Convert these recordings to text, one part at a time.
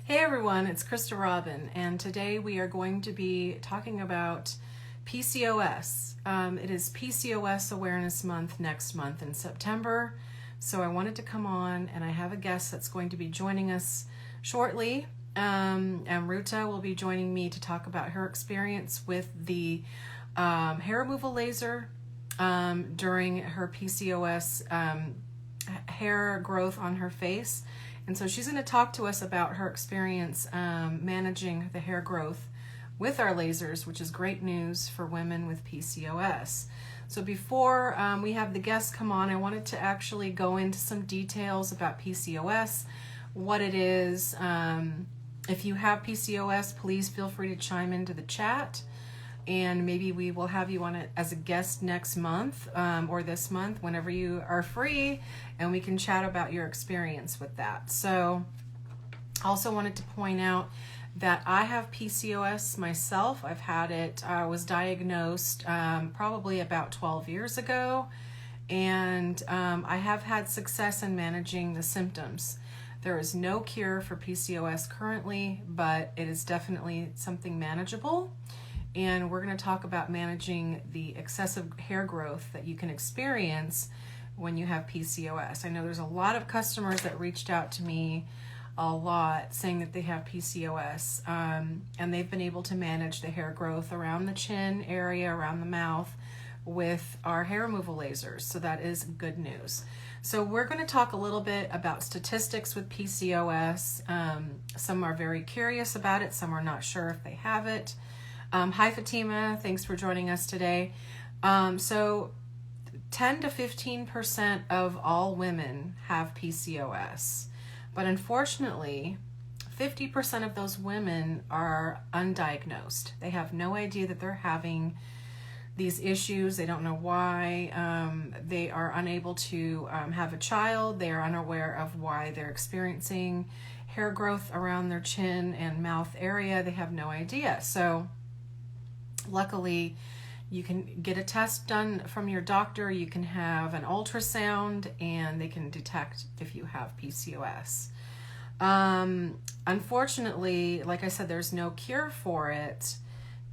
Hey everyone, it's Krista Robin, and today we are going to be talking about PCOS. It is PCOS Awareness Month next month in September, so I wanted to come on, and I have a guest that's going to be joining us shortly. Amruta will be joining me to talk about her experience with the hair removal laser during her PCOS hair growth on her face. And so she's going to talk to us about her experience managing the hair growth with our lasers, which is great news for women with PCOS. So before we have the guests come on, I wanted to actually go into some details about PCOS, what it is. If you have PCOS, please feel free to chime into the chat. And maybe we will have you on it as a guest next month or this month, whenever you are free, and we can chat about your experience with that. So also wanted to point out that I have PCOS myself. I've had it, I was diagnosed probably about 12 years ago, and I have had success in managing the symptoms. There is no cure for PCOS currently, but it is definitely something manageable. And we're going to talk about managing the excessive hair growth that you can experience when you have PCOS. I know there's a lot of customers that reached out to me a lot saying that they have PCOS, and they've been able to manage the hair growth around the chin area, around the mouth, with our hair removal lasers. So that is good news. So we're going to talk a little bit about statistics with PCOS. Some are very curious about it. Some are not sure if they have it. Hi Fatima, thanks for joining us today. So 10 to 15% of all women have PCOS, but unfortunately 50% of those women are undiagnosed. They have no idea that they're having these issues. They don't know why. They are unable to have a child. They are unaware of why they're experiencing hair growth around their chin and mouth area. They have no idea. So luckily, you can get a test done from your doctor. You can have an ultrasound, and they can detect if you have PCOS. Unfortunately, like I said, there's no cure for it.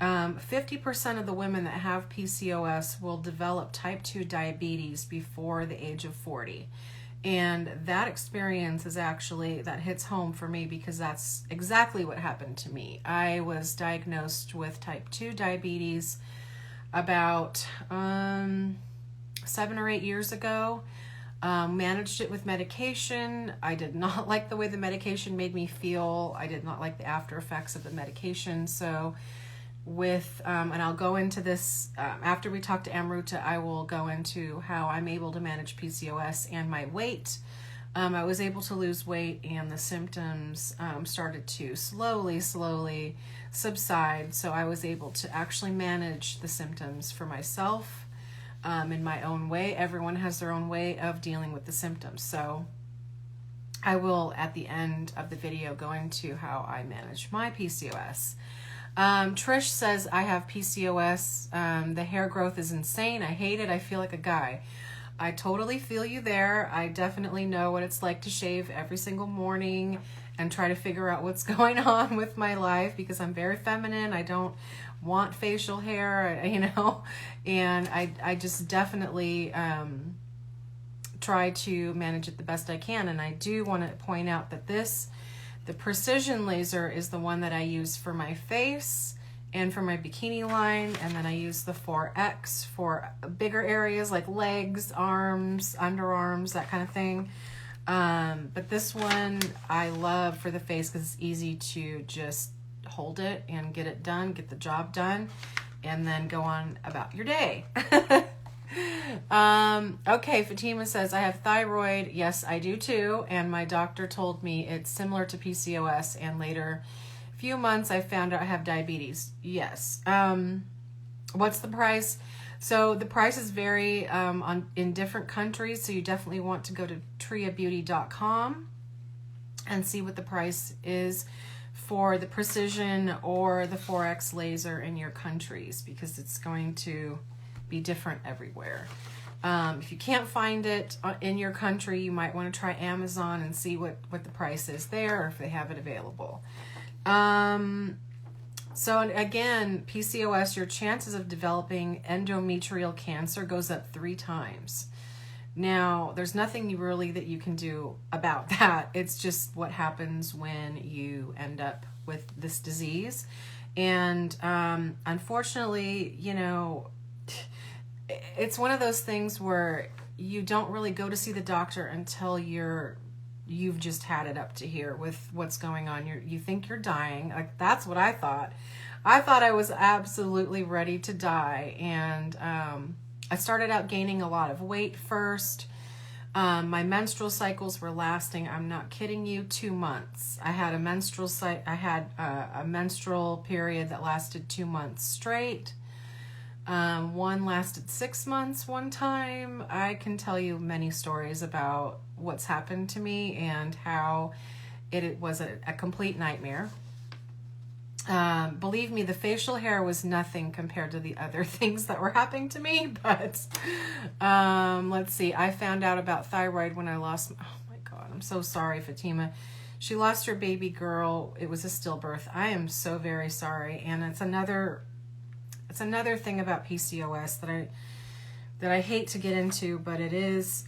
50% of the women that have PCOS will develop type 2 diabetes before the age of 40. And that experience is actually, that hits home for me because that's exactly what happened to me. I was diagnosed with type 2 diabetes about 7 or 8 years ago. Managed it with medication. I did not like the way the medication made me feel. I did not like the after effects of the medication. So with, and I'll go into this, after we talk to Amruta, I will go into how I'm able to manage PCOS and my weight. I was able to lose weight, and the symptoms started to slowly subside. So I was able to actually manage the symptoms for myself in my own way. Everyone has their own way of dealing with the symptoms. So I will, at the end of the video, go into how I manage my PCOS. Trish says, I have PCOS. The hair growth is insane. I hate it. I feel like a guy. I totally feel you there. I definitely know what it's like to shave every single morning and try to figure out what's going on with my life because I'm very feminine. I don't want facial hair, and I just definitely try to manage it the best I can. And I do want to point out that the precision laser is the one that I use for my face and for my bikini line, and then I use the 4X for bigger areas like legs, arms, underarms, that kind of thing. But this one I love for the face because it's easy to just hold it and get it done, get the job done, and then go on about your day. Okay, Fatima says, I have thyroid. Yes, I do too. And my doctor told me it's similar to PCOS. And later, few months, I found out I have diabetes. Yes. What's the price? So the prices vary in different countries. So you definitely want to go to Triabeauty.com and see what the price is for the precision or the 4X laser in your countries, because it's going to be different everywhere. If you can't find it in your country, you might want to try Amazon and see what the price is there, or if they have it available. So again, PCOS, your chances of developing endometrial cancer goes up 3 times. Now, there's nothing really that you can do about that. It's just what happens when you end up with this disease. And unfortunately, you know, it's one of those things where you don't really go to see the doctor until you've just had it up to here with what's going on. You think you're dying. Like, that's what I thought. I thought I was absolutely ready to die. And I started out gaining a lot of weight first. My menstrual cycles were lasting, I'm not kidding you, 2 months. I had a menstrual period that lasted 2 months straight. One lasted 6 months one time. I can tell you many stories about what's happened to me and how it was a complete nightmare. Believe me, the facial hair was nothing compared to the other things that were happening to me. But let's see. I found out about thyroid when I lost. Oh my God, I'm so sorry, Fatima. She lost her baby girl. It was a stillbirth. I am so very sorry. And it's another thing about PCOS that I hate to get into, but it is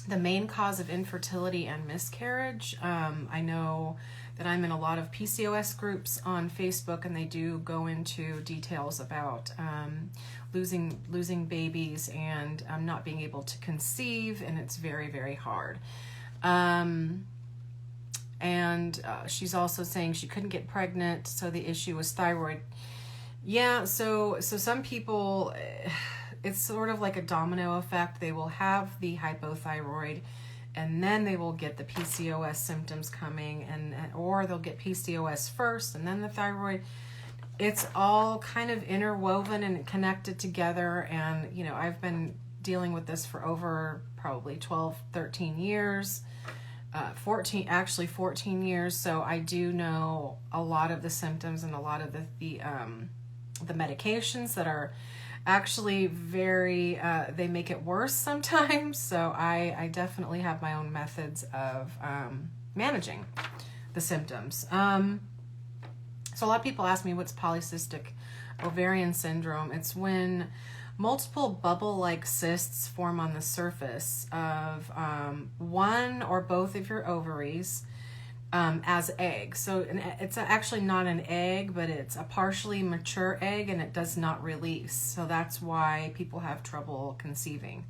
the main cause of infertility and miscarriage. I know that I'm in a lot of PCOS groups on Facebook, and they do go into details about losing babies and not being able to conceive, and it's very, very hard. And she's also saying she couldn't get pregnant, so the issue was thyroid. Yeah, so some people, it's sort of like a domino effect. They will have the hypothyroid, and then they will get the PCOS symptoms coming, or they'll get PCOS first and then the thyroid. It's all kind of interwoven and connected together. And, you know, I've been dealing with this for over probably 12, 13 years, 14 years. So I do know a lot of the symptoms and a lot of the medications that are actually very, they make it worse sometimes. So I definitely have my own methods of managing the symptoms. So a lot of people ask me, what's polycystic ovarian syndrome? It's when multiple bubble-like cysts form on the surface of one or both of your ovaries as eggs. So it's actually not an egg, but it's a partially mature egg, and it does not release. So that's why people have trouble conceiving.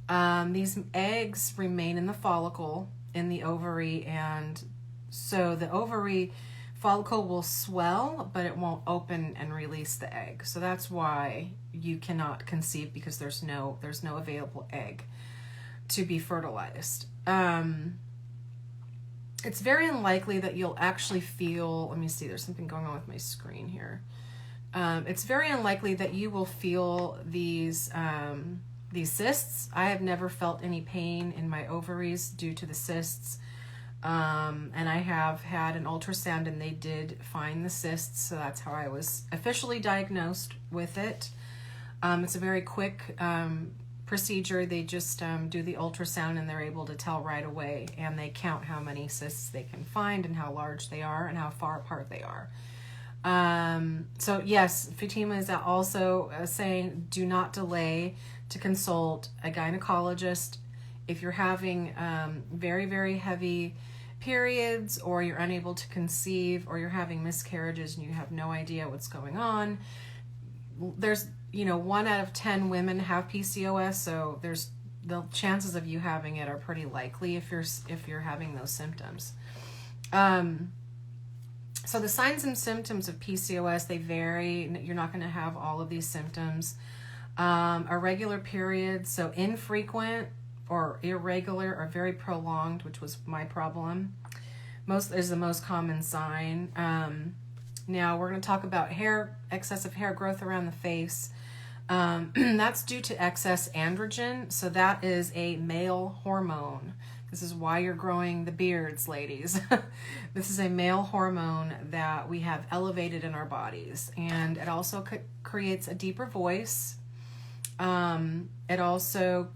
These eggs remain in the follicle in the ovary, and so the ovary follicle will swell, but it won't open and release the egg. So that's why you cannot conceive, because there's no available egg to be fertilized. It's very unlikely that you'll actually feel, let me see, there's something going on with my screen here. It's very unlikely that you will feel these cysts. I have never felt any pain in my ovaries due to the cysts. And I have had an ultrasound, and they did find the cysts. So that's how I was officially diagnosed with it. It's a very quick procedure. They just do the ultrasound, and they're able to tell right away, and they count how many cysts they can find and how large they are and how far apart they are. So yes, Fatima is also saying, do not delay to consult a gynecologist if you're having very, very heavy periods, or you're unable to conceive, or you're having miscarriages and you have no idea what's going on. There's 1 out of 10 women have PCOS, so there's the chances of you having it are pretty likely if you're having those symptoms. So the signs and symptoms of PCOS, they vary. You're not going to have all of these symptoms. Irregular periods, so infrequent or irregular or very prolonged, which was my problem, is the most common sign. Now we're going to talk about excessive hair growth around the face. That's due to excess androgen. So that is a male hormone. This is why you're growing the beards, ladies. This is a male hormone that we have elevated in our bodies. And it also creates a deeper voice. It also,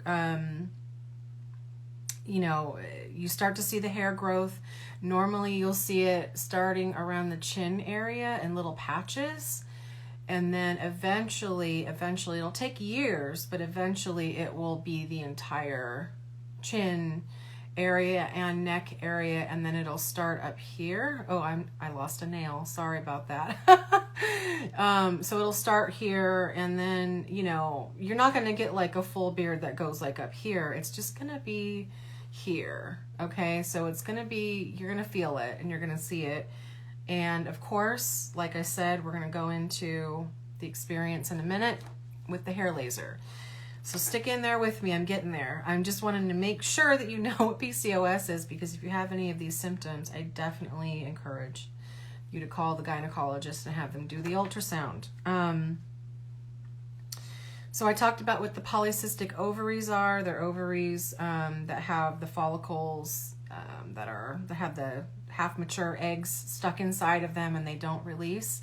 you know, you start to see the hair growth. Normally you'll see it starting around the chin area in little patches. And then eventually it'll take years, but eventually it will be the entire chin area and neck area, and then it'll start up here. Oh, I lost a nail. Sorry about that. So it'll start here, and then, you know, you're not going to get like a full beard that goes like up here. It's just going to be here. Okay. So it's going to be, you're going to feel it and you're going to see it. And of course, like I said, we're going to go into the experience in a minute with the hair laser. So stick in there with me. I'm getting there. I'm just wanting to make sure that you know what PCOS is, because if you have any of these symptoms, I definitely encourage you to call the gynecologist and have them do the ultrasound. So I talked about what the polycystic ovaries are. They're ovaries that have the follicles that have the half-mature eggs stuck inside of them and they don't release.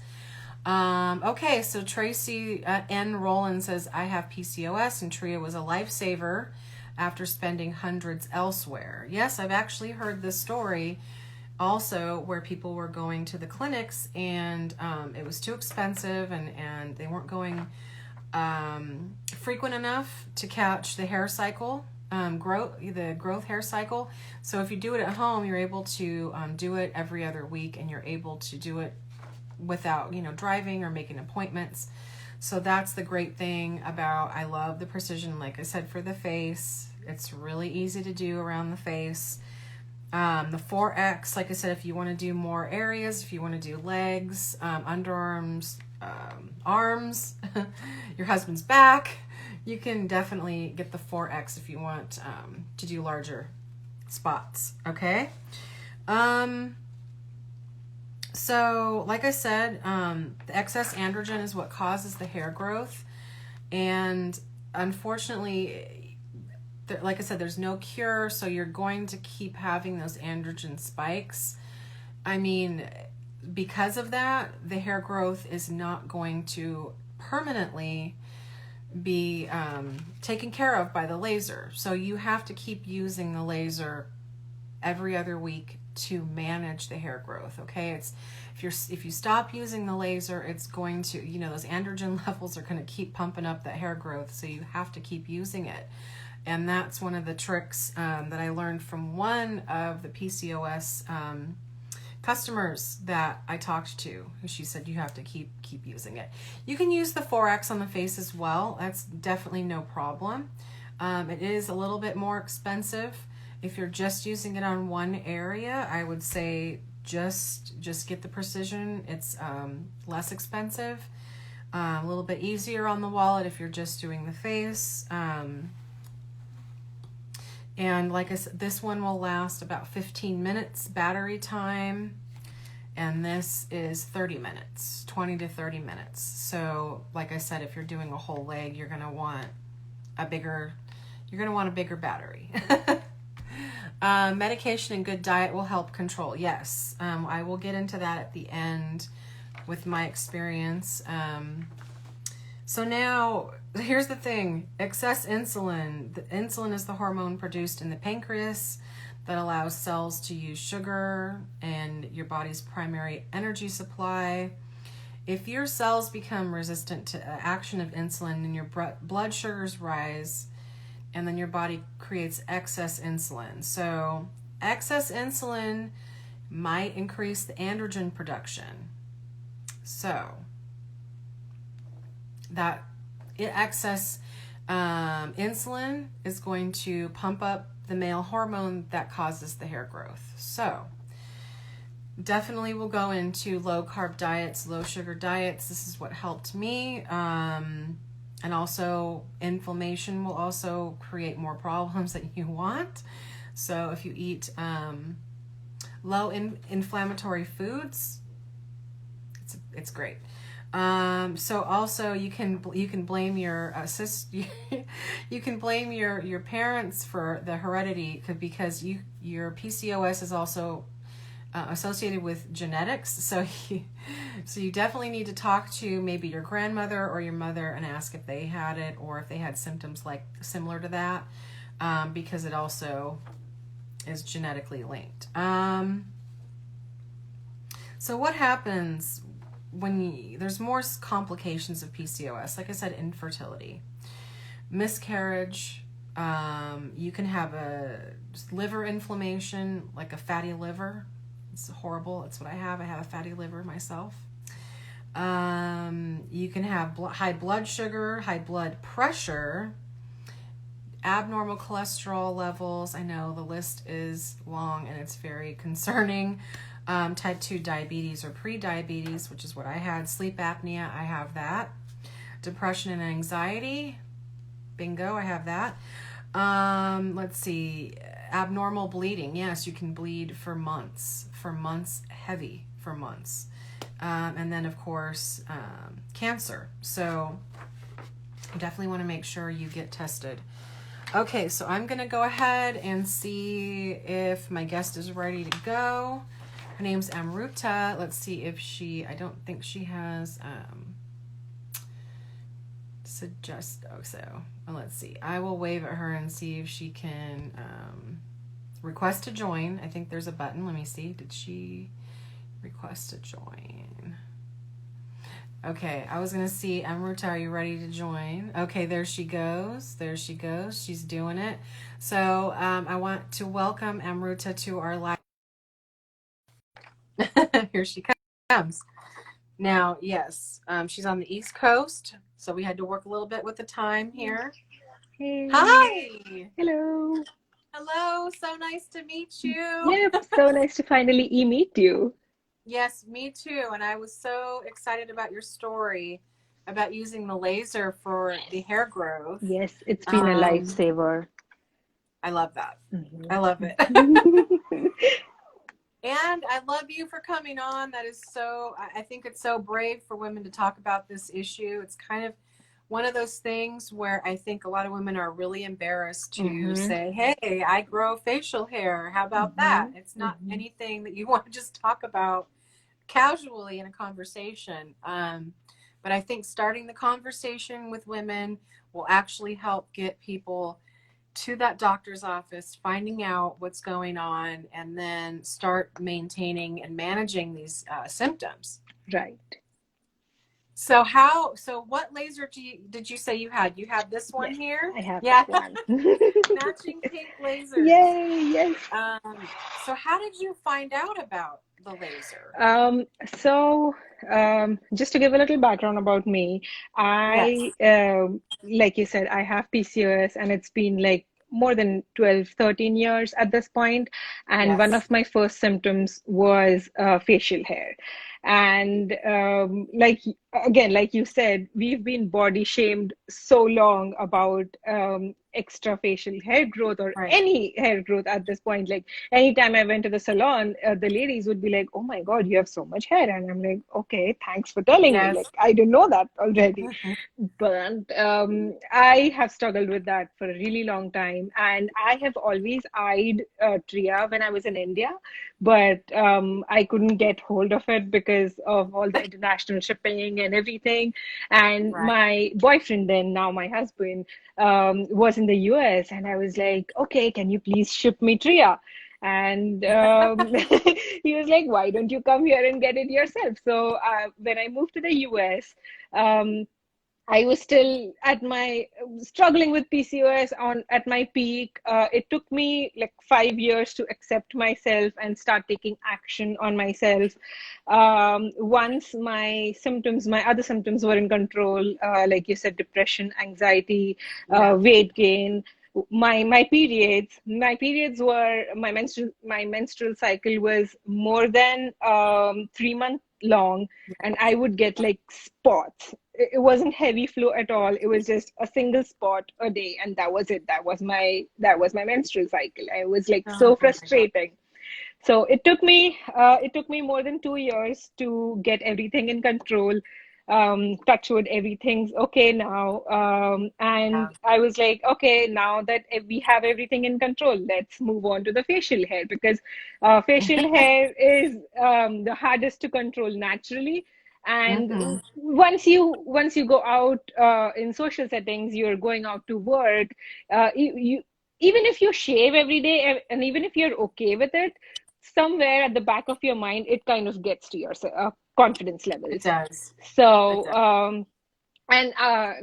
Okay, so Tracy N. Rowland says, I have PCOS and Tria was a lifesaver after spending hundreds elsewhere. Yes, I've actually heard this story also where people were going to the clinics and it was too expensive and they weren't going frequent enough to catch the hair cycle. The growth hair cycle. So if you do it at home, you're able to do it every other week, and you're able to do it without, you know, driving or making appointments. So that's the great thing about, I love the precision, like I said, for the face. It's really easy to do around the face. The 4X, like I said, if you want to do more areas, if you want to do legs, underarms, arms, your husband's back, you can definitely get the 4X if you want to do larger spots, okay? So, like I said, the excess androgen is what causes the hair growth. And unfortunately, like I said, there's no cure, so you're going to keep having those androgen spikes. I mean, because of that, the hair growth is not going to permanently be taken care of by the laser. So you have to keep using the laser every other week to manage the hair growth. Okay, it's if you stop using the laser, it's going to, you know, those androgen levels are going to keep pumping up that hair growth. So you have to keep using it. And that's one of the tricks that I learned from one of the PCOS customers that I talked to. She said you have to keep using it. You can use the 4X on the face as well. That's definitely no problem. It is a little bit more expensive. If you're just using it on one area, I would say just get the precision. It's less expensive, a little bit easier on the wallet if you're just doing the face. And like I said, this one will last about 15 minutes battery time. And this is 30 minutes, 20 to 30 minutes. So like I said, if you're doing a whole leg, you're going to want a bigger battery. Medication and good diet will help control. Yes. I will get into that at the end with my experience. So now, here's the thing. Excess insulin. The insulin is the hormone produced in the pancreas that allows cells to use sugar and your body's primary energy supply. If your cells become resistant to action of insulin, then your blood sugars rise, and then your body creates excess insulin. So excess insulin might increase the androgen production. So that excess insulin is going to pump up the male hormone that causes the hair growth. So definitely we'll go into low carb diets, low sugar diets. This is what helped me. And also inflammation will also create more problems that you want. So if you eat low inflammatory foods, it's great. So also you can blame your you can blame your parents for the heredity, because your PCOS is also associated with genetics. So you definitely need to talk to maybe your grandmother or your mother and ask if they had it or if they had symptoms like similar to that, because it also is genetically linked. So what happens when there's more complications of PCOS? Like I said, infertility, miscarriage. You can have a liver inflammation, like a fatty liver. It's horrible. It's what I have. I have a fatty liver myself. You can have high blood sugar, high blood pressure, abnormal cholesterol levels. I know the list is long and it's very concerning. Type 2 diabetes or pre-diabetes, which is what I had. Sleep apnea, I have that. Depression and anxiety, bingo, I have that. Let's see, abnormal bleeding. Yes, you can bleed for months, heavy for months. And then, of course, cancer. So you definitely want to make sure you get tested. Okay, so I'm going to go ahead and see if my guest is ready to go. Her name's Amruta. Let's see if I don't think she has let's see. I will wave at her and see if she can request to join. I think there's a button. Let me see. Did she request to join? Okay, I was going to see, Amruta, are you ready to join? Okay, there she goes. She's doing it. So I want to welcome Amruta to our live. Here she comes. Now, yes, she's on the East Coast, so we had to work a little bit with the time here. Hey. Hi. Hello. Hello. So nice to meet you. Yep, so nice to finally meet you. Yes, me too. And I was so excited about your story about using the laser for the hair growth. Yes, it's been a lifesaver. I love that. Mm-hmm. I love it. And I love you for coming on. That is so, I think it's so brave for women to talk about this issue. It's kind of one of those things where I think a lot of women are really embarrassed to say, hey, I grow facial hair. How about that? It's not anything that you want to just talk about casually in a conversation. But I think starting the conversation with women will actually help get people to that doctor's office, finding out what's going on, and then start maintaining and managing these symptoms. Right. So what laser did you say you had? You have this one here? I have that one. Matching pink lasers. Yay, yes. So how did you find out about the laser? Just to give a little background about me, like you said, I have PCOS and it's been like more than 12, 13 years at this point. And one of my first symptoms was facial hair. And like you said, we've been body shamed so long about extra facial hair growth or any hair growth at this point. Like anytime I went to the salon, the ladies would be like, oh my God, you have so much hair. And I'm like, okay, thanks for telling me. Like, I didn't know that already. But I have struggled with that for a really long time. And I have always eyed Tria when I was in India, but I couldn't get hold of it because of all the international shipping and everything. And my boyfriend then, now my husband, was in the US, and I was like, okay, can you please ship me Tria? And he was like, why don't you come here and get it yourself? So when I moved to the US, I was still struggling with PCOS at my peak. It took me like 5 years to accept myself and start taking action on myself. Once my other symptoms were in control, like you said, depression, anxiety, weight gain, my periods were, my menstrual cycle was more than 3 months long, and I would get like spots. It wasn't heavy flow at all. It was just a single spot a day, and that was it. That was my menstrual cycle. I was like so frustrating. So it took me more than 2 years to get everything in control. touch wood, everything's okay now. And Yeah. I was like, okay, now that we have everything in control, let's move on to the facial hair, because facial hair is the hardest to control naturally. And Mm-hmm. once you go out in social settings, you're going out to work, you even if you shave every day, and even if you're okay with it, somewhere at the back of your mind, it kind of gets to your confidence It levels. does. It So, does. and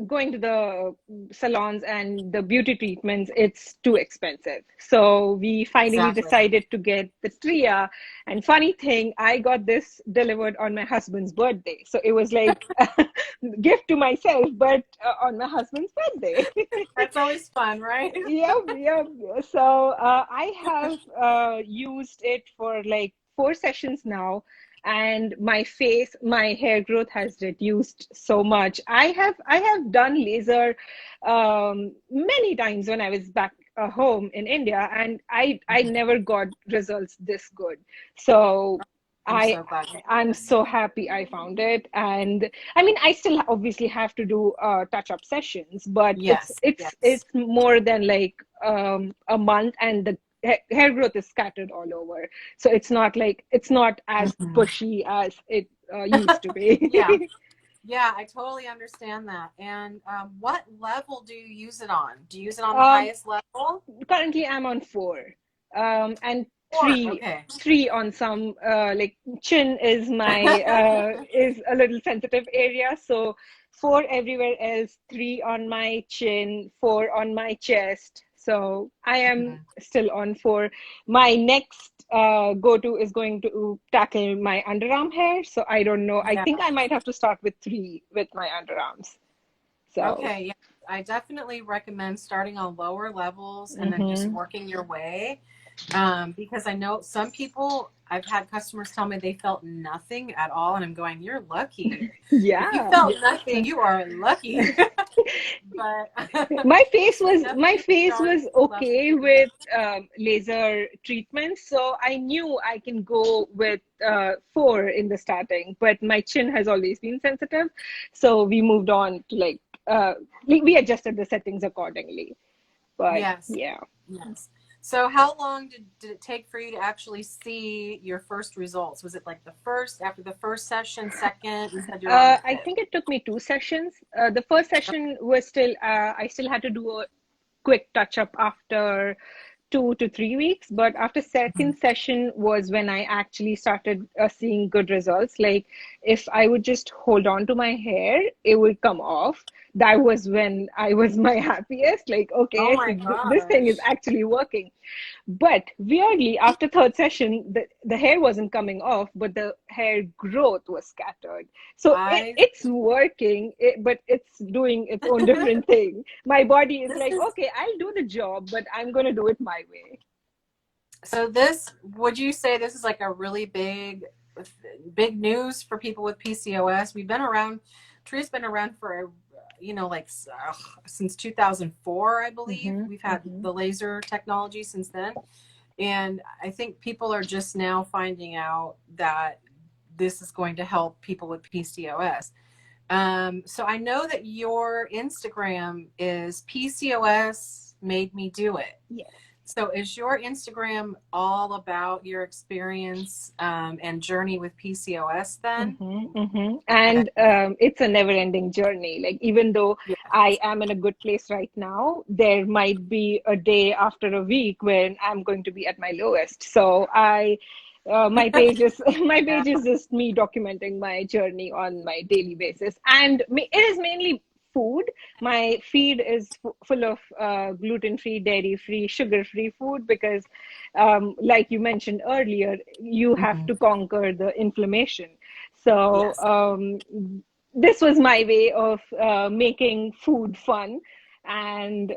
going to the salons and the beauty treatments, it's too expensive. So we finally Exactly. decided to get the Tria. And funny thing, I got this delivered on my husband's birthday. So it was like a gift to myself, but on my husband's birthday. That's always fun, right? Yep, yep. So I have used it for like 4 sessions now, and my hair growth has reduced so much. I have done laser many times when I was back home in India, and I Mhm. never got results this good. So I'm I so glad you I'm did this. so happy I found it. And I mean, I still obviously have to do touch-up sessions, but it's Yes, it's yes. it's more than like a month, and the hair growth is scattered all over. So it's not as Hmm. bushy as it used to Yeah, be. yeah, I totally understand that. And what level do you use it on? Do you use it on the um, highest level? Currently I'm on 4, and Or, three okay. three on some, like chin is my is a little sensitive area, so 4 everywhere else, 3 on my chin, 4 on my chest. So I am Mhm. still on 4. My next go-to is going to tackle my underarm hair, so I don't know, I Yeah. think I might have to start with 3 with my underarms. So Okay. Yeah. I definitely recommend starting on lower levels and then just mhm. working your way. Because I know some people, I've had customers tell me they felt nothing at all, and I'm going, "You're lucky. If you Yeah. felt nothing, you are lucky." But My definitely face start was at levels okay you can with laser treatments, so I knew I can go with 4 in the starting. But my chin has always been sensitive, so we moved on to like we adjusted the settings accordingly. But Yes, yeah. yes. So how long did it take for you to actually see your first results? Was it like the first, after the first session, second? You said you're on the I fifth. think it took me 2 sessions. The first session was still, I still had to do a quick touch up after 2 to 3 weeks. But after Mhm. second session was when I actually started seeing good results. Like if I would just hold on to my hair, it would come off. That was when I was my happiest. Like, Oh okay, my this thing is gosh. actually working. But weirdly, after third session, the hair wasn't coming off, but the hair growth was scattered. So I it's working, but it's doing its own different thing. My body is this like, is okay, I'll do the job, but I'm going to do it my way. so this would you say this is like a really big news for people with PCOS? We've been around, Tria's been around for like since 2004, I believe. Mm-hmm, We've had mm-hmm. the laser technology since then. And I think people are just now finding out that this is going to help people with PCOS. So I know that your Instagram is PCOS made me do it. Yes. So is your Instagram all about your experience and journey with PCOS then? Mm-hmm, mm-hmm. Okay. And it's a never-ending journey. Like even though Yeah. I am in a good place right now, there might be a day after a week when I'm going to be at my lowest. So my page is my Yeah. page is just me documenting my journey on my daily basis, and it is mainly food. My feed is full of gluten-free, dairy-free, sugar-free food because, like you mentioned earlier, you have Hmm. to conquer the inflammation. So Yes. this was my way of making food fun, and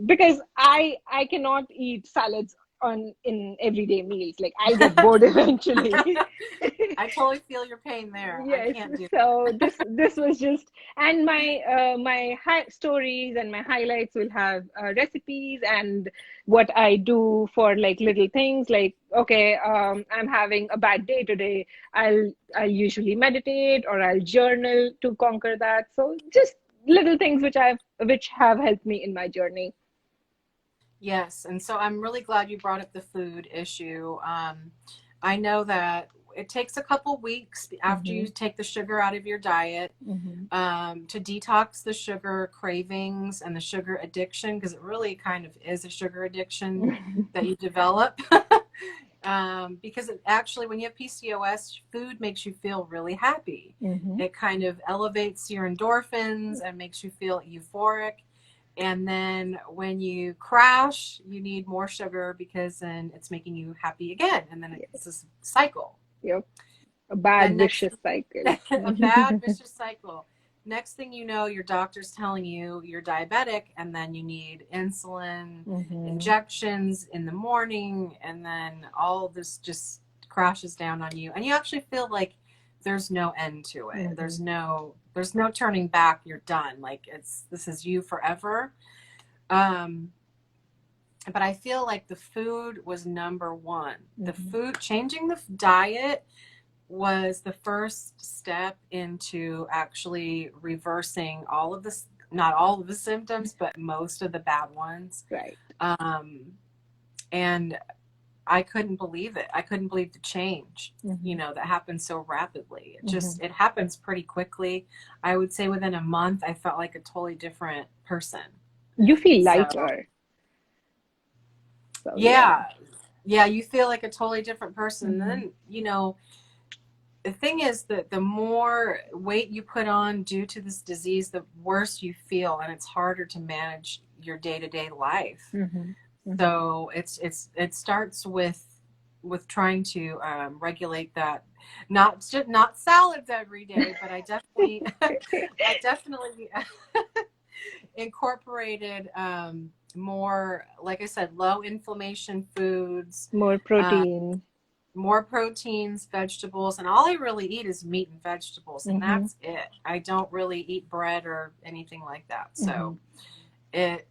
because I cannot eat salads on in everyday meals, like I'll get bored eventually. I totally feel your pain there. I Yes, can't do so that. this was just, and my stories and my highlights will have recipes and what I do for like little things like, okay, I'm having a bad day today. I'll usually meditate or I'll journal to conquer that. So just little things which have helped me in my journey. Yes, and so I'm really glad you brought up the food issue. I know that it takes a couple weeks after Hmm. you take the sugar out of your diet Hmm. to detox the sugar cravings and the sugar addiction, because it really kind of is a sugar addiction that you develop. Because it actually, when you have PCOS, food makes you feel really happy. Hmm. It kind of elevates your endorphins and makes you feel euphoric. And then when you crash, you need more sugar because then it's making you happy again. And then it's this cycle. Yep, a bad Then next, vicious cycle. a bad vicious cycle. Next thing you know, your doctor's telling you you're diabetic, and then you need insulin Hmm. injections in the morning, and then all of this just crashes down on you, and you actually feel like there's no end to it. Hmm. There's no turning back. You're done. Like this is you forever. Um, but I feel like the food was number one. The Hmm. food, changing the diet was the first step into actually reversing all of this, not all of the symptoms, but most of the bad ones. Right. Um, and I couldn't believe it. I couldn't believe the change, Hmm. that happened so rapidly. Hmm. It happens pretty quickly. I would say within a month, I felt like a totally different person. You feel So, lighter. So yeah. yeah, yeah, you feel like a totally different person. And Hmm. then, the thing is that the more weight you put on due to this disease, the worse you feel, and it's harder to manage your day-to-day life. Hmm. Hmm. So it starts with trying to regulate that. Not salads every day, but I definitely I definitely incorporated more, like I said, low inflammation foods. More Um, protein. more proteins, vegetables, and all I really eat is meat and vegetables, and Hmm. that's it. I don't really eat bread or anything like that. Hmm. So it,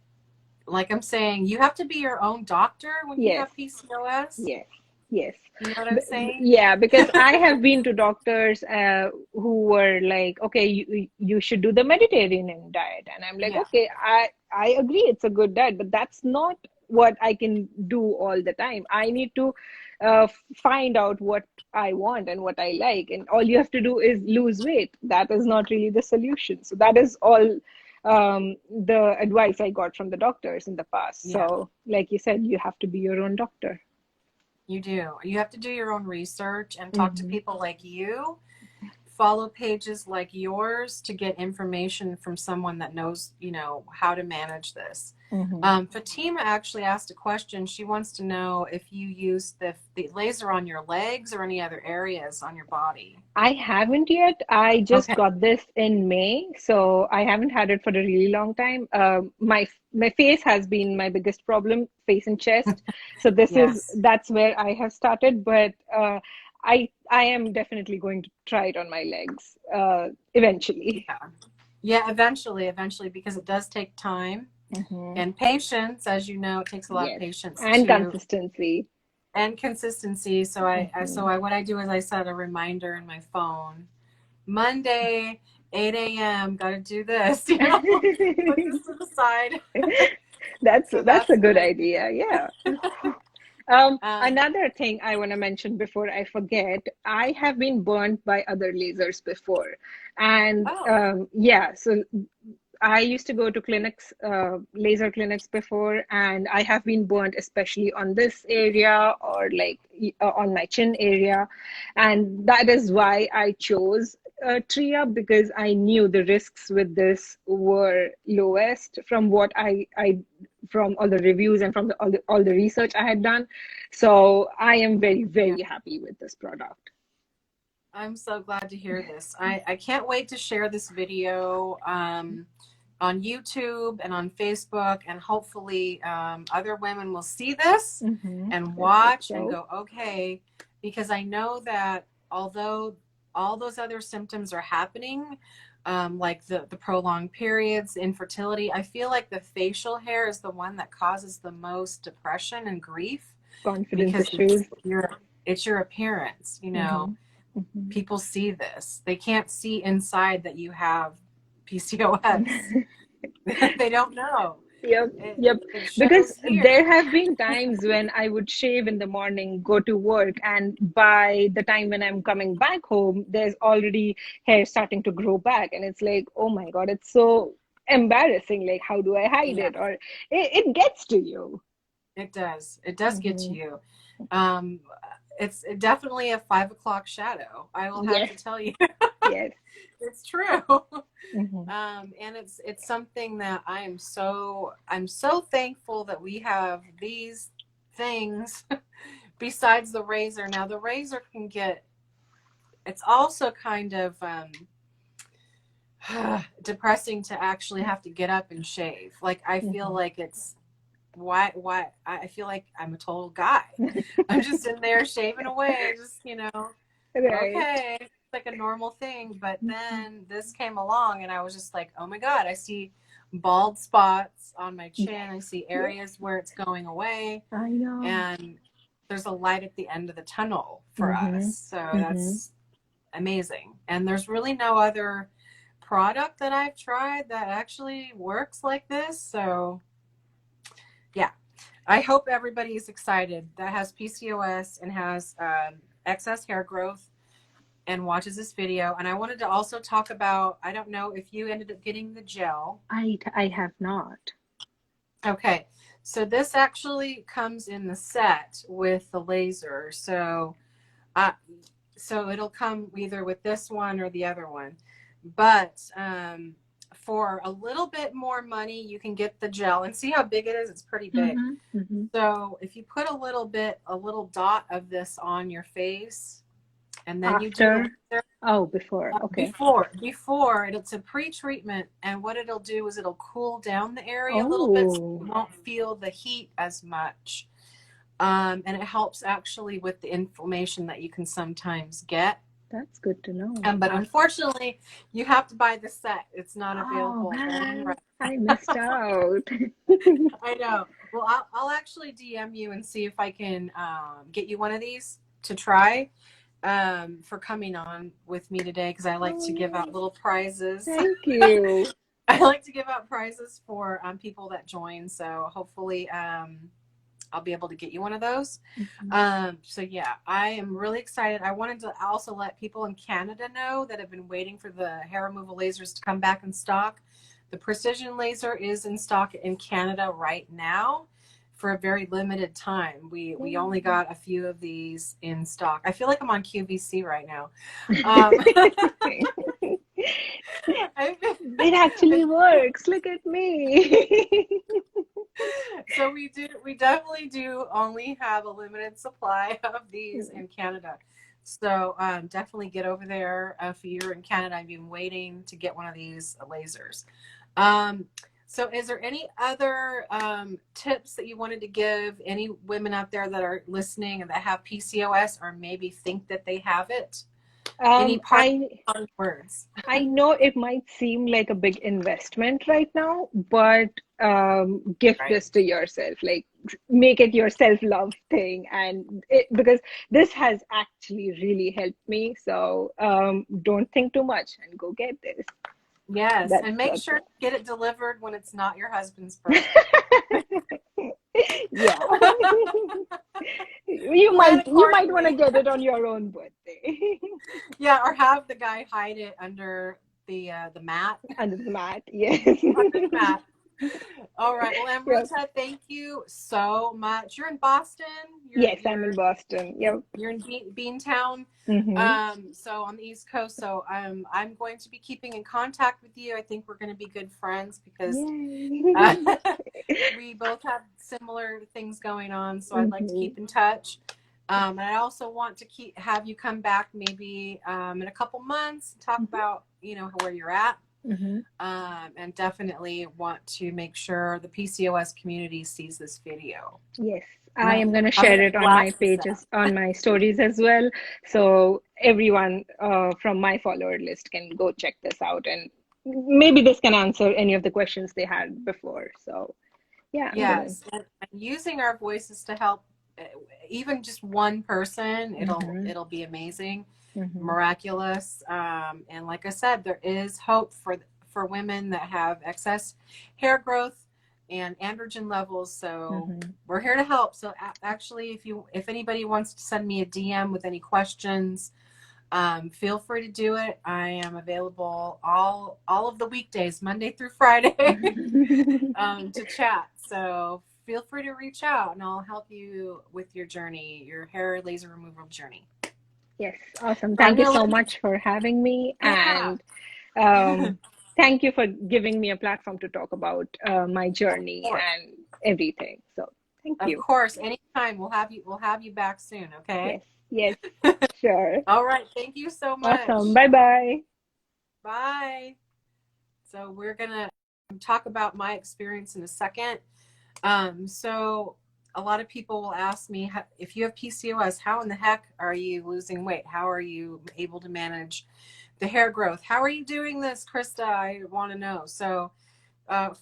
like I'm saying, you have to be your own doctor when you Yes. have PCOS. Yes. Yes. You know what I'm saying? Yeah, because I have been to doctors who were like, okay, you should do the Mediterranean diet, and I'm like, Yeah. okay, I agree, it's a good diet, but that's not what I can do all the time. I need to find out what I want and what I like, and all you have to do is lose weight. That is not really the solution. So that is all the advice I got from the doctors in the past. Yeah. So, like you said, you have to be your own doctor. You do. You have to do your own research and talk to Hmm. people like you. Follow pages like yours to get information from someone that knows, how to manage this. Hmm. Fatima actually asked a question. She wants to know if you use the laser on your legs or any other areas on your body. I haven't yet. I just Okay. got this in May, so I haven't had it for a really long time. My face has been my biggest problem, face and chest. So Yes. that's where I have started, but I am definitely going to try it on my legs eventually. Yeah. Yeah, eventually, because it does take time Hmm. and patience. As you know, it takes a lot of Yes, patience and consistency. and consistency. Hmm. What I do is I set a reminder in my phone. Monday, 8 a.m. Got to do this. Put this to the side. So That's that's a good what I idea. Yeah. do. um, Another thing I want to mention before I forget, I have been burnt by other lasers before. And oh, yeah, so I used to go to clinics, laser clinics before, and I have been burnt, especially on this area or like on my chin area. And that is why I chose Tria because I knew the risks with this were lowest from what I from all the reviews and from all the research I had done. So I am very, yeah. very happy with this product. I'm so glad to hear this. I can't wait to share this video on YouTube and on Facebook, and hopefully other women will see this Mm-hmm. and I hope watch and so. go, okay, because I know that although all those other symptoms are happening, like the prolonged periods, infertility, I feel like the facial hair is the one that causes the most depression and grief Confidence because issues. it's your appearance, you know. People see this. They can't see inside that you have PCOS. They don't know. Yep. It Because shows here. there have been times when I would shave in the morning, go to work, and by the time when I'm coming back home, there's already hair starting to grow back. And it's like, oh my God, it's so embarrassing. Like, how do I hide Yeah, it? Or it gets to you. it does. It does get to you. It's definitely a 5 o'clock shadow. I will have to Yes. tell you. Yes. It's true. And it's something that I'm so thankful that we have these things besides the razor. Now the razor can get, it's also kind of depressing to actually have to get up and shave. Like I feel like it's why I feel like I'm a total guy. I'm just in there shaving away, just, you know, Right. okay, it's like a normal thing. But then this came along and I was just like, oh my God, I see bald spots on my chin. I see areas where it's going away. I know. And there's a light at the end of the tunnel for us. So that's amazing. And there's really no other product that I've tried that actually works like this. So yeah, I hope everybody is excited that has PCOS and has excess hair growth and watches this video. And I wanted to also talk about, I don't know if you ended up getting the gel. I have not. Okay, so this actually comes in the set with the laser. So so it'll come either with this one or the other one. But for a little bit more money, you can get the gel, and see how big it is. It's pretty big. So if you put a little dot of this on your face, and then you do before. Okay. Before it's a pre-treatment, and what it'll do is it'll cool down the area a little bit, so you won't feel the heat as much. And it helps actually with the inflammation that you can sometimes get. That's good to know. But unfortunately, you have to buy the set. It's not available. I missed out. I know. Well, I'll actually DM you and see if I can get you one of these to try for coming on with me today, because I like to give out little prizes. Thank you. I like to give out prizes for people that join. So hopefully I'll be able to get you one of those. So yeah, I am really excited. I wanted to also let people in Canada know that have been waiting for the hair removal lasers to come back in stock. The precision laser is in stock in Canada right now for a very limited time. We only got a few of these in stock. I feel like I'm on QVC right now. It actually works. Look at me. So we definitely do only have a limited supply of these in Canada. So definitely get over there if you're in Canada. I've been waiting to get one of these lasers. So is there any other tips that you wanted to give any women out there that are listening and that have PCOS or maybe think that they have it? Any words? I know it might seem like a big investment right now, but gift this to yourself. Like, make it your self-love thing, and because this has actually really helped me. So don't think too much and go get this. Yes, and make sure to get it delivered when it's not your husband's birthday. Yeah. You might want to get it on your own birthday. Yeah, or have the guy hide it under the mat. Under the mat, yes. Under the mat. All right. Well, Amrita, thank you so much. You're in Boston? Yes, I'm in Boston. Yep. You're in Beantown. So on the East Coast. So I'm going to be keeping in contact with you. I think we're going to be good friends because we both have similar things going on. So I'd like to keep in touch. And I also want to have you come back maybe in a couple months and talk about, where you're at. And definitely want to make sure the PCOS community sees this video. Yes, I am going to share it on my pages, on my stories as well. So everyone from my follower list can go check this out, and maybe this can answer any of the questions they had before. So yeah, I'm gonna. Yes, and using our voices to help uh, even just one person, Mm-hmm, it'll be amazing, mm-hmm, miraculous. And like I said, there is hope for women that have excess hair growth and androgen levels. So mm-hmm. we're here to help. So actually, if anybody wants to send me a DM with any questions, feel free to do it. I am available all of the weekdays, Monday through Friday, to chat. So feel free to reach out, and I'll help you with your journey, your hair laser removal journey. Yes, awesome. So I'm Thank you gonna so let you. much for having me, Yeah, and um, thank you for giving me a platform to talk about my of journey course, and everything. So thank of you. course. Anytime we'll have you back soon. Okay. Yes, yes, sure. All right. Thank you so Awesome. much. Bye bye. Bye. So we're gonna talk about my experience in a second. So a lot of people will ask me, if you have PCOS, how in the heck are you losing weight? How are you able to manage the hair growth? How are you doing this, Krista? I want to know. So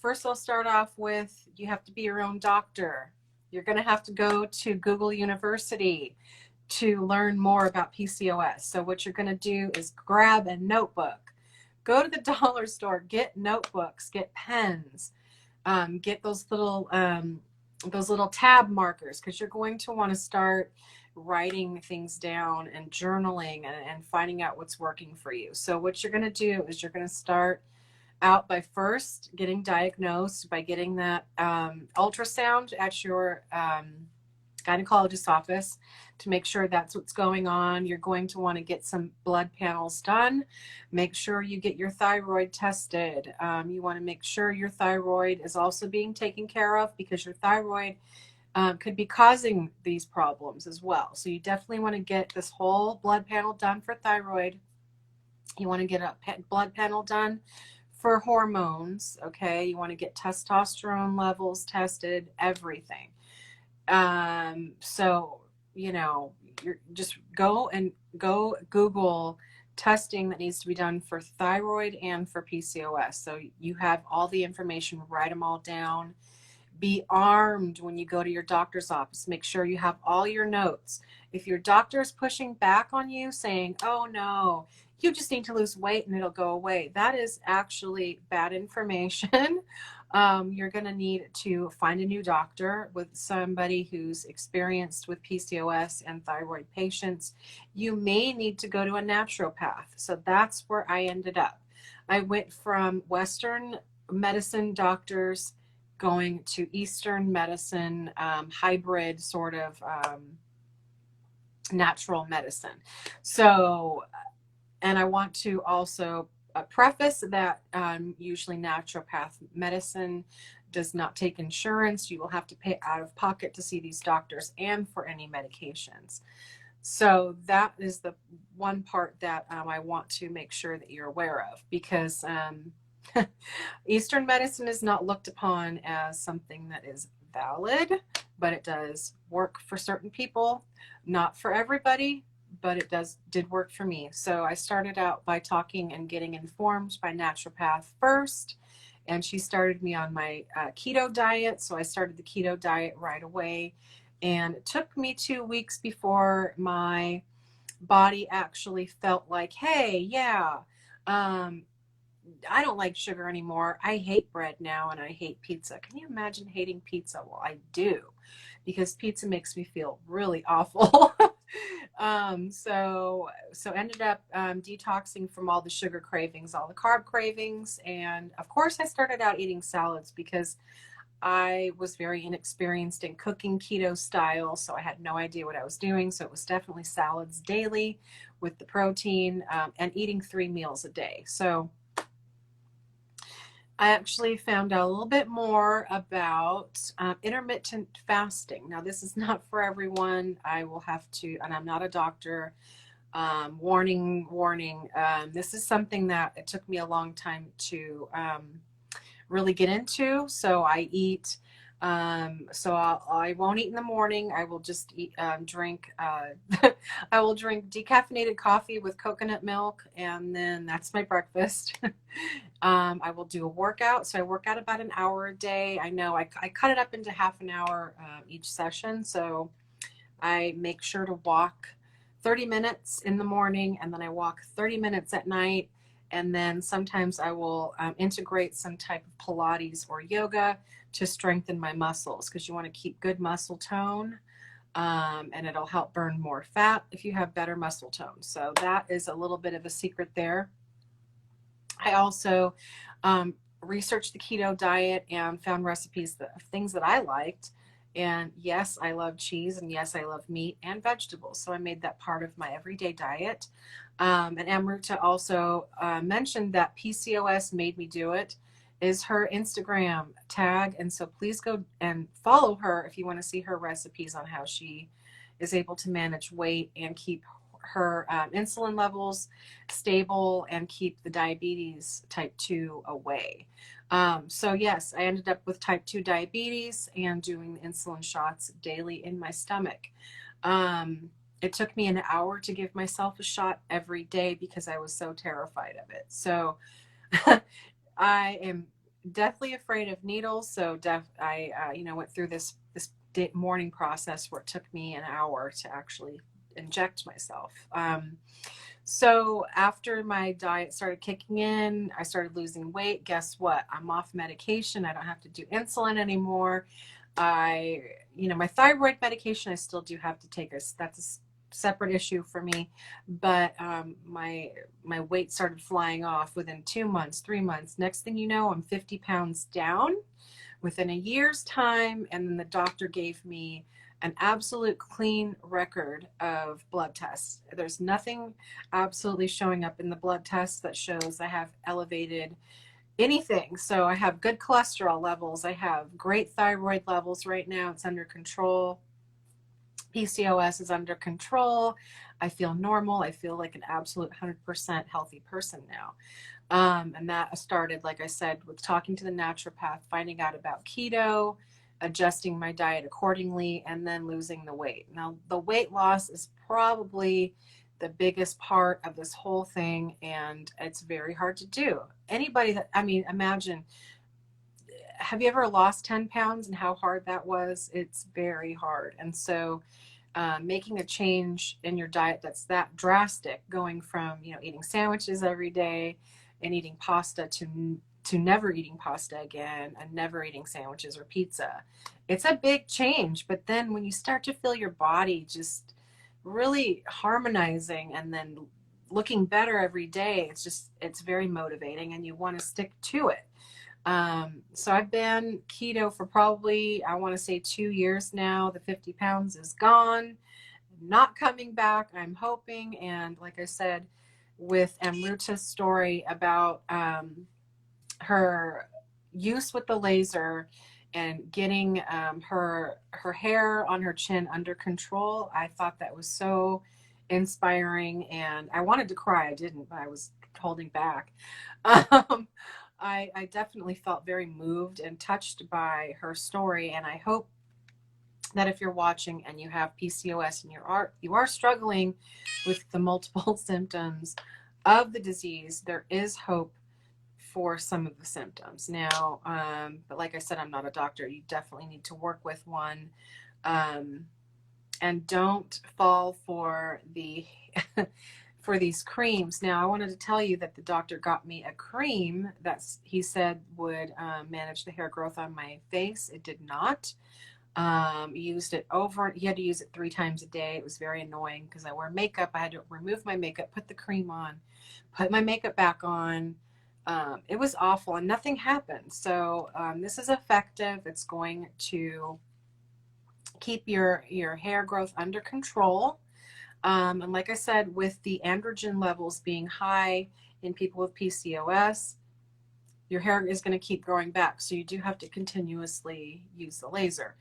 first I'll start off with, you have to be your own doctor. You're going to have to go to Google University to learn more about PCOS. So what you're going to do is grab a notebook, go to the dollar store, get notebooks, get pens, get those little tab markers, because you're going to want to start writing things down and journaling and finding out what's working for you. So what you're going to do is you're going to start out by first getting diagnosed by getting that ultrasound at your gynecologist's office to make sure that's what's going on. You're going to want to get some blood panels done. Make sure you get your thyroid tested. You want to make sure your thyroid is also being taken care of, because your thyroid could be causing these problems as well. So you definitely want to get this whole blood panel done for thyroid. You want to get a blood panel done for hormones. Okay. You want to get testosterone levels tested, everything. So, you're just go Google testing that needs to be done for thyroid and for PCOS. So you have all the information, write them all down. Be armed when you go to your doctor's office. Make sure you have all your notes. If your doctor is pushing back on you saying, oh no, you just need to lose weight and it'll go away, that is actually bad information. You're going to need to find a new doctor, with somebody who's experienced with PCOS and thyroid patients. You may need to go to a naturopath. So that's where I ended up. I went from Western medicine doctors going to Eastern medicine, hybrid sort of natural medicine. So, and I want to also preface that usually naturopath medicine does not take insurance. You will have to pay out of pocket to see these doctors and for any medications. So that is the one part that I want to make sure that you're aware of, because Eastern medicine is not looked upon as something that is valid, but it does work for certain people, not for everybody, but it did work for me. So I started out by talking and getting informed by naturopath first, and she started me on my keto diet. So I started the keto diet right away, and it took me 2 weeks before my body actually felt like, hey, yeah, I don't like sugar anymore. I hate bread now, and I hate pizza. Can you imagine hating pizza? Well, I do, because pizza makes me feel really awful. So ended up detoxing from all the sugar cravings, all the carb cravings. And of course I started out eating salads, because I was very inexperienced in cooking keto style, so I had no idea what I was doing. So it was definitely salads daily with the protein, and eating 3 meals a day. So I actually found out a little bit more about intermittent fasting. Now, this is not for everyone. I will have to, and I'm not a doctor. Warning, warning. This is something that it took me a long time to really get into. So I eat So I won't eat in the morning. I will just drink. I will drink decaffeinated coffee with coconut milk, and then that's my breakfast. I will do a workout. So I work out about an hour a day. I know I cut it up into half an hour each session. So I make sure to walk 30 minutes in the morning, and then I walk 30 minutes at night. And then sometimes I will integrate some type of Pilates or yoga to strengthen my muscles, because you want to keep good muscle tone, and it'll help burn more fat if you have better muscle tone. So that is a little bit of a secret there. I also researched the keto diet and found recipes of things that I liked. And yes, I love cheese, and yes, I love meat and vegetables. So I made that part of my everyday diet. And Amrita also mentioned that PCOS made me do it, is her Instagram tag. And so please go and follow her if you want to see her recipes on how she is able to manage weight and keep her insulin levels stable and keep the diabetes type 2 away. So yes, I ended up with type 2 diabetes and doing insulin shots daily in my stomach. It took me an hour to give myself a shot every day because I was so terrified of it. So I am deathly afraid of needles. So I went through this morning process where it took me an hour to actually inject myself. So after my diet started kicking in, I started losing weight. Guess what? I'm off medication. I don't have to do insulin anymore. My thyroid medication, I still do have to take. That's a separate issue for me. But my weight started flying off within 2 months, 3 months. Next thing you know, I'm 50 pounds down within a year's time. And then the doctor gave me an absolute clean record of blood tests. There's nothing absolutely showing up in the blood tests that shows I have elevated anything. So I have good cholesterol levels. I have great thyroid levels right now. It's under control. PCOS is under control. I feel normal. I feel like an absolute 100% healthy person now. And that started, like I said, with talking to the naturopath, finding out about keto, adjusting my diet accordingly, and then losing the weight. Now, the weight loss is probably the biggest part of this whole thing, and it's very hard to do. Imagine, have you ever lost 10 pounds and how hard that was? It's very hard. And so making a change in your diet that's that drastic, going from eating sandwiches every day and eating pasta to never eating pasta again and never eating sandwiches or pizza. It's a big change. But then when you start to feel your body just really harmonizing and then looking better every day, it's very motivating and you want to stick to it. So I've been keto for probably, I want to say 2 years now. The 50 pounds is gone, not coming back, I'm hoping. And like I said, with Amruta's story about her use with the laser and getting her hair on her chin under control, I thought that was so inspiring, and I wanted to cry. I didn't, but I was holding back. I definitely felt very moved and touched by her story, and I hope that if you're watching and you have PCOS and you are struggling with the multiple symptoms of the disease, there is hope for some of the symptoms. Now, but like I said, I'm not a doctor. You definitely need to work with one, and don't fall for the for these creams. Now, I wanted to tell you that the doctor got me a cream that he said would manage the hair growth on my face. It did not. Used it over. He had to use it 3 times a day. It was very annoying because I wear makeup. I had to remove my makeup, put the cream on, put my makeup back on. It was awful and nothing happened. So this is effective. It's going to keep your hair growth under control. And like I said, with the androgen levels being high in people with PCOS, your hair is going to keep growing back. So you do have to continuously use the laser.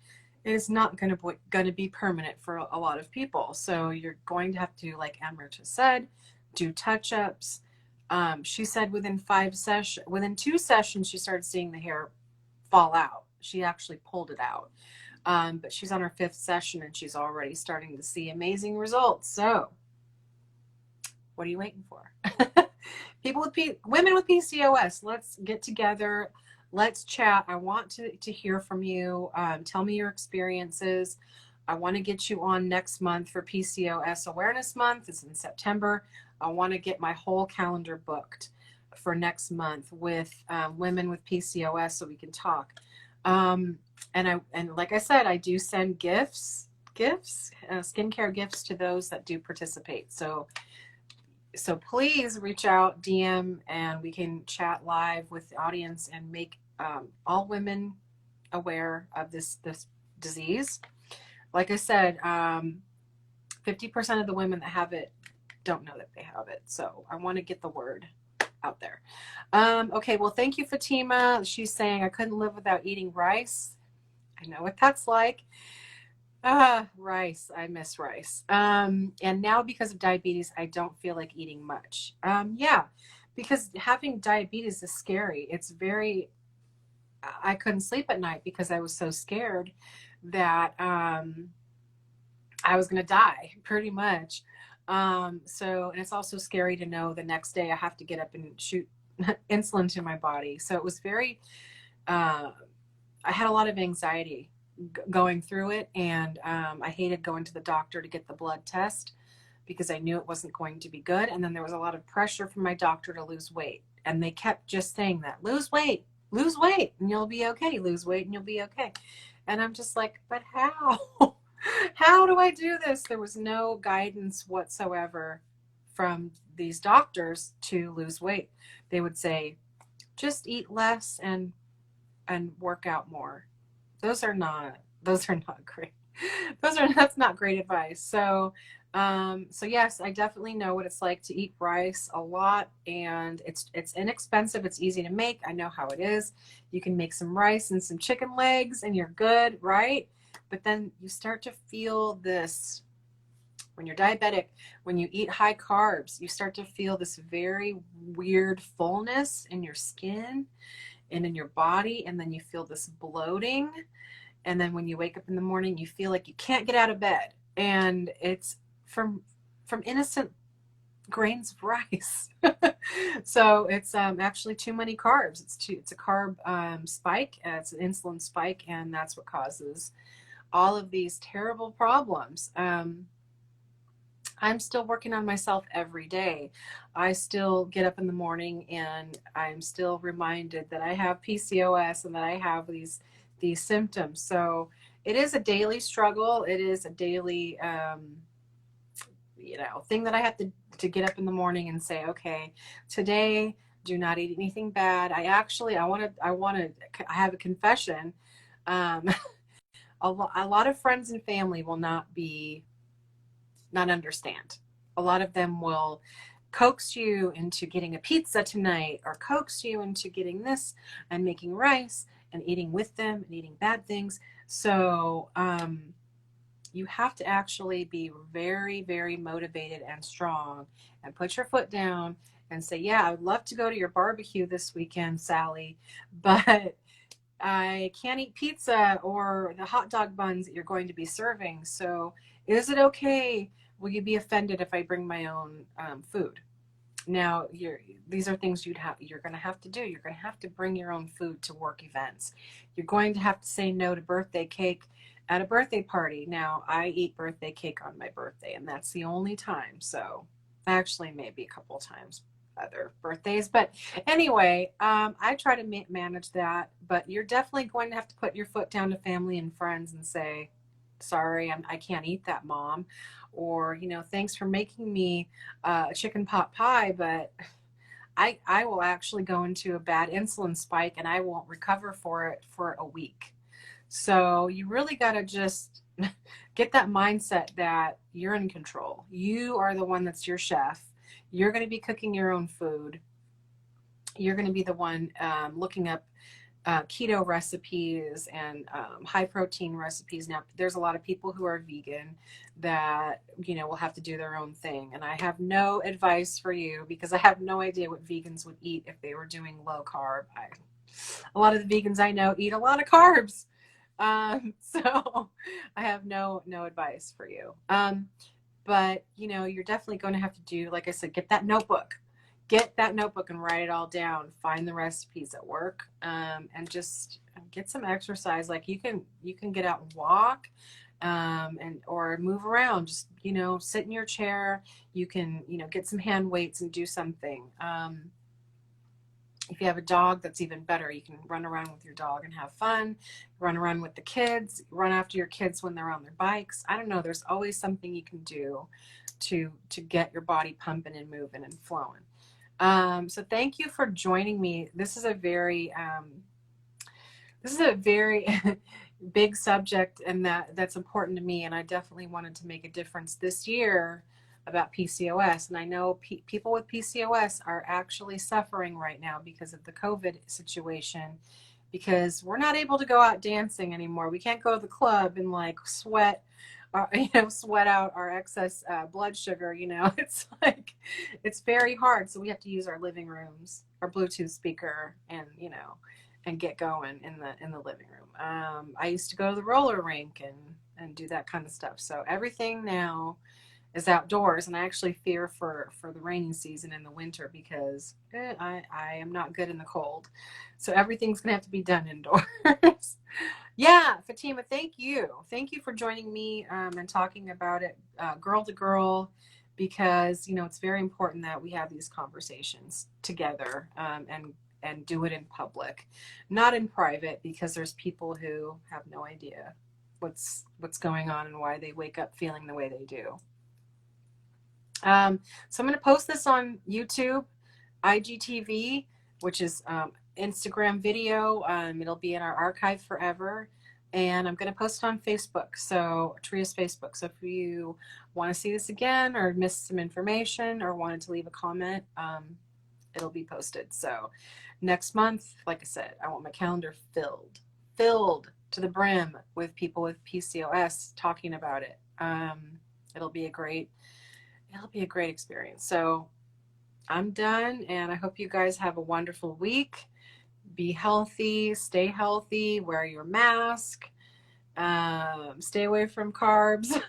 It is not going to be permanent for a lot of people. So you're going to have to, like Amrita said, do touch-ups. She said within 2 sessions, she started seeing the hair fall out. She actually pulled it out. But she's on her 5th session and she's already starting to see amazing results. So what are you waiting for? Women with PCOS, let's get together. Let's chat. I want to hear from you. Tell me your experiences. I want to get you on next month for PCOS Awareness Month. It's in September. I want to get my whole calendar booked for next month with women with PCOS so we can talk. And like I said, I do send gifts, skincare gifts to those that do participate. So please reach out, DM, and we can chat live with the audience and make all women aware of this disease. Like I said, 50% of the women that have it don't know that they have it. So I want to get the word out there. Okay, well, thank you, Fatima. She's saying, I couldn't live without eating rice. I know what that's like. Rice. I miss rice. And now because of diabetes, I don't feel like eating much. Yeah, because having diabetes is scary. I couldn't sleep at night because I was so scared that I was going to die pretty much. And it's also scary to know the next day I have to get up and shoot insulin to my body. So it was I had a lot of anxiety going through it, and I hated going to the doctor to get the blood test because I knew it wasn't going to be good. And then there was a lot of pressure from my doctor to lose weight, and they kept just saying that, lose weight and you'll be okay, lose weight and you'll be okay. And I'm just like, but how? How do I do this? There was no guidance whatsoever from these doctors to lose weight. They would say, just eat less and work out more. Those are not great. That's not great advice. So yes, I definitely know what it's like to eat rice a lot, and it's inexpensive. It's easy to make. I know how it is. You can make some rice and some chicken legs and you're good, right? But then you start to feel this, when you're diabetic, when you eat high carbs, you start to feel this very weird fullness in your skin and in your body, and then you feel this bloating, and then when you wake up in the morning you feel like you can't get out of bed, and it's from innocent grains of rice. So it's actually too many carbs. It's a carb spike. It's an insulin spike, and that's what causes all of these terrible problems. I'm still working on myself every day. I still get up in the morning and I'm still reminded that I have PCOS and that I have these symptoms. So it is a daily struggle. It is a daily, thing that I have to get up in the morning and say, okay, today do not eat anything bad. I have a confession. A lot of friends and family will not understand. A lot of them will coax you into getting a pizza tonight, or coax you into getting this and making rice and eating with them and eating bad things. So you have to actually be very, very motivated and strong and put your foot down and say, yeah, I would love to go to your barbecue this weekend, Sally, but I can't eat pizza or the hot dog buns that you're going to be serving. So is it okay? Will you be offended if I bring my own food? Now, these are things you're going to have to do. You're going to have to bring your own food to work events. You're going to have to say no to birthday cake at a birthday party. Now, I eat birthday cake on my birthday, and that's the only time. So actually maybe a couple times other birthdays. But anyway, I try to manage that. But you're definitely going to have to put your foot down to family and friends and say, sorry, I can't eat that, Mom. Or, thanks for making me a chicken pot pie, but I will actually go into a bad insulin spike and I won't recover for it for a week. So you really got to just get that mindset that you're in control. You are the one that's your chef. You're going to be cooking your own food. You're going to be the one looking up keto recipes and high protein recipes. Now, there's a lot of people who are vegan that, will have to do their own thing. And I have no advice for you because I have no idea what vegans would eat if they were doing low carb. A lot of the vegans I know eat a lot of carbs. So I have no advice for you. But you're definitely going to have to do, like I said, get that notebook. Get that notebook and write it all down. Find the recipes at work, and just get some exercise. Like you can get out and walk, and or move around. Just sit in your chair. You can get some hand weights and do something. If you have a dog, that's even better. You can run around with your dog and have fun. Run around with the kids. Run after your kids when they're on their bikes. I don't know. There's always something you can do to get your body pumping and moving and flowing. So thank you for joining me. This is a very big subject, and that's important to me. And I definitely wanted to make a difference this year about PCOS. And I know people with PCOS are actually suffering right now because of the COVID situation, because we're not able to go out dancing anymore. We can't go to the club and like sweat out our excess blood sugar. It's like, it's very hard. So we have to use our living rooms, our Bluetooth speaker, and get going in the living room. I used to go to the roller rink and do that kind of stuff. So everything now is outdoors, and I actually fear for the rainy season in the winter, because I am not good in the cold. So everything's gonna have to be done indoors. Yeah, Fatima, thank you for joining me, and talking about it, girl to girl, because it's very important that we have these conversations together, and do it in public, not in private, because there's people who have no idea what's going on and why they wake up feeling the way they do. So I'm going to post this on YouTube, IGTV, which is Instagram video. It'll be in our archive forever. And I'm going to post it on Facebook, so Tria's Facebook. So if you want to see this again, or missed some information, or wanted to leave a comment, it'll be posted. So next month, like I said, I want my calendar filled to the brim with people with PCOS talking about it. It'll be a great experience. So I'm done, and I hope you guys have a wonderful week. Be healthy, stay healthy, wear your mask, stay away from carbs.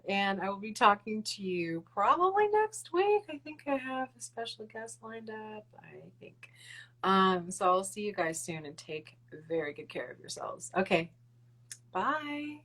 And I will be talking to you probably next week. I think I have a special guest lined up, I think. So I'll see you guys soon, and take very good care of yourselves. Okay, bye.